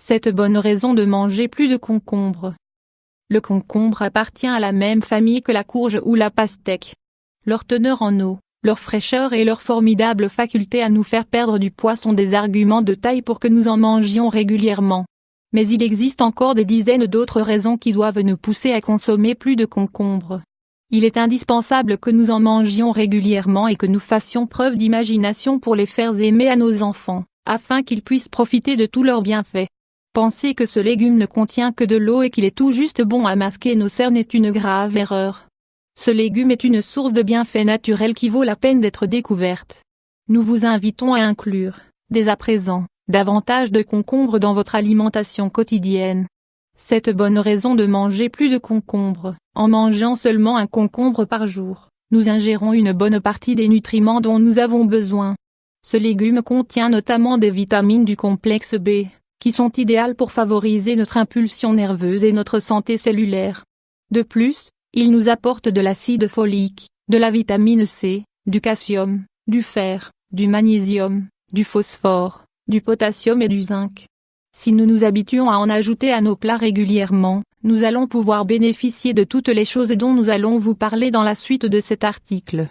7 bonnes raisons de manger plus de concombre. Le concombre appartient à la même famille que la courge ou la pastèque. Leur teneur en eau, leur fraîcheur et leur formidable faculté à nous faire perdre du poids sont des arguments de taille pour que nous en mangions régulièrement. Mais il existe encore des dizaines d'autres raisons qui doivent nous pousser à consommer plus de concombre. Il est indispensable que nous en mangions régulièrement et que nous fassions preuve d'imagination pour les faire aimer à nos enfants, afin qu'ils puissent profiter de tous leurs bienfaits. Penser que ce légume ne contient que de l'eau et qu'il est tout juste bon à masquer nos cernes est une grave erreur. Ce légume est une source de bienfaits naturels qui vaut la peine d'être découverte. Nous vous invitons à inclure, dès à présent, davantage de concombre dans votre alimentation quotidienne. 7 bonnes raisons de manger plus de concombre. En mangeant seulement un concombre par jour, nous ingérons une bonne partie des nutriments dont nous avons besoin. Ce légume contient notamment des vitamines du complexe B, qui sont idéales pour favoriser notre impulsion nerveuse et notre santé cellulaire. De plus, il nous apporte de l'acide folique, de la vitamine C, du calcium, du fer, du magnésium, du phosphore, du potassium et du zinc. Si nous nous habituons à en ajouter à nos plats régulièrement, nous allons pouvoir bénéficier de toutes les choses dont nous allons vous parler dans la suite de cet article.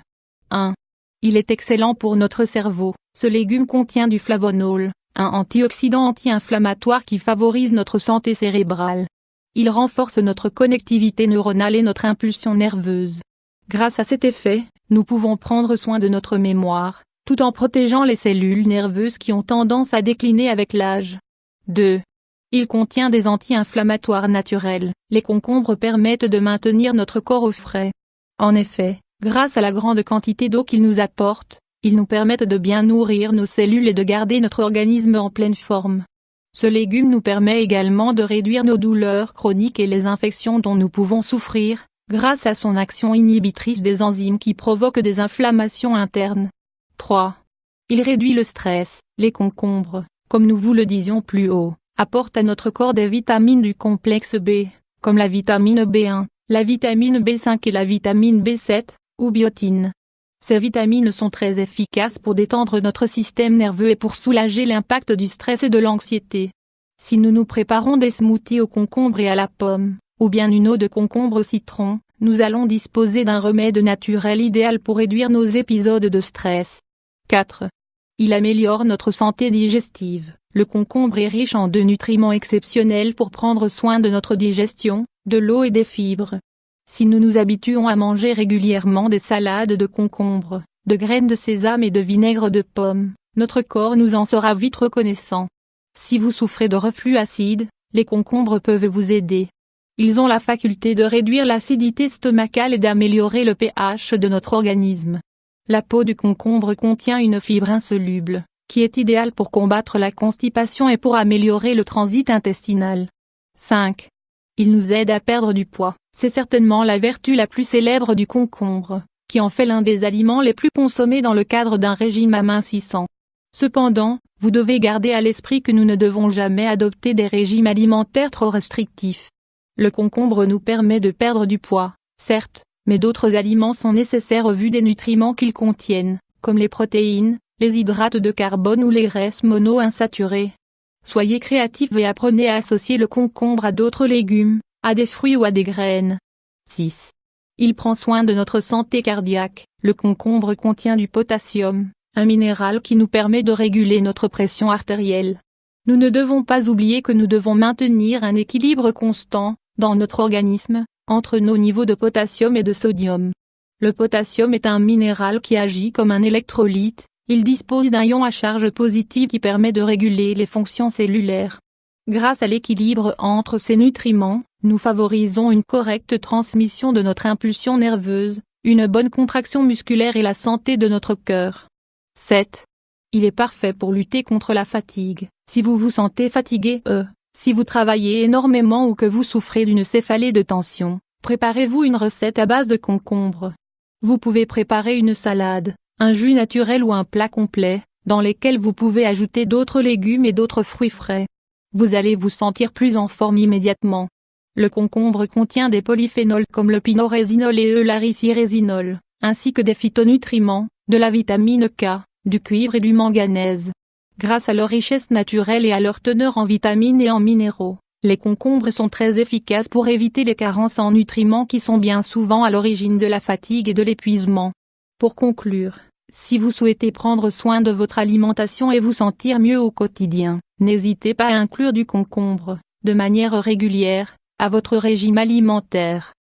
1. Il est excellent pour notre cerveau. Ce légume contient du flavonol, un antioxydant anti-inflammatoire qui favorise notre santé cérébrale. Il renforce notre connectivité neuronale et notre impulsion nerveuse. Grâce à cet effet, nous pouvons prendre soin de notre mémoire, tout en protégeant les cellules nerveuses qui ont tendance à décliner avec l'âge. 2. Il contient des anti-inflammatoires naturels. Les concombres permettent de maintenir notre corps au frais. En effet, grâce à la grande quantité d'eau qu'ils nous apportent, ils nous permettent de bien nourrir nos cellules et de garder notre organisme en pleine forme. Ce légume nous permet également de réduire nos douleurs chroniques et les infections dont nous pouvons souffrir, grâce à son action inhibitrice des enzymes qui provoquent des inflammations internes. 3. Il réduit le stress. Les concombres, comme nous vous le disions plus haut, apportent à notre corps des vitamines du complexe B, comme la vitamine B1, la vitamine B5 et la vitamine B7, ou biotine. Ces vitamines sont très efficaces pour détendre notre système nerveux et pour soulager l'impact du stress et de l'anxiété. Si nous nous préparons des smoothies au concombre et à la pomme, ou bien une eau de concombre au citron, nous allons disposer d'un remède naturel idéal pour réduire nos épisodes de stress. 4. Il améliore notre santé digestive. Le concombre est riche en 2 nutriments exceptionnels pour prendre soin de notre digestion, de l'eau et des fibres. Si nous nous habituons à manger régulièrement des salades de concombre, de graines de sésame et de vinaigre de pomme, notre corps nous en sera vite reconnaissant. Si vous souffrez de reflux acide, les concombres peuvent vous aider. Ils ont la faculté de réduire l'acidité stomacale et d'améliorer le pH de notre organisme. La peau du concombre contient une fibre insoluble, qui est idéale pour combattre la constipation et pour améliorer le transit intestinal. 5. Il nous aide à perdre du poids. C'est certainement la vertu la plus célèbre du concombre, qui en fait l'un des aliments les plus consommés dans le cadre d'un régime amincissant. Cependant, vous devez garder à l'esprit que nous ne devons jamais adopter des régimes alimentaires trop restrictifs. Le concombre nous permet de perdre du poids, certes, mais d'autres aliments sont nécessaires au vu des nutriments qu'ils contiennent, comme les protéines, les hydrates de carbone ou les graisses monoinsaturées. Soyez créatifs et apprenez à associer le concombre à d'autres légumes, à des fruits ou à des graines. 6. Il prend soin de notre santé cardiaque. Le concombre contient du potassium, un minéral qui nous permet de réguler notre pression artérielle. Nous ne devons pas oublier que nous devons maintenir un équilibre constant, dans notre organisme, entre nos niveaux de potassium et de sodium. Le potassium est un minéral qui agit comme un électrolyte, il dispose d'un ion à charge positive qui permet de réguler les fonctions cellulaires. Grâce à l'équilibre entre ces nutriments, nous favorisons une correcte transmission de notre impulsion nerveuse, une bonne contraction musculaire et la santé de notre cœur. 7. Il est parfait pour lutter contre la fatigue. Si vous vous sentez fatigué, si vous travaillez énormément ou que vous souffrez d'une céphalée de tension, préparez-vous une recette à base de concombre. Vous pouvez préparer une salade, un jus naturel ou un plat complet, dans lesquels vous pouvez ajouter d'autres légumes et d'autres fruits frais. Vous allez vous sentir plus en forme immédiatement. Le concombre contient des polyphénols comme le pinorésinol et l'eularicyrésinol, ainsi que des phytonutriments, de la vitamine K, du cuivre et du manganèse. Grâce à leur richesse naturelle et à leur teneur en vitamines et en minéraux, les concombres sont très efficaces pour éviter les carences en nutriments qui sont bien souvent à l'origine de la fatigue et de l'épuisement. Pour conclure, si vous souhaitez prendre soin de votre alimentation et vous sentir mieux au quotidien, n'hésitez pas à inclure du concombre, de manière régulière, à votre régime alimentaire.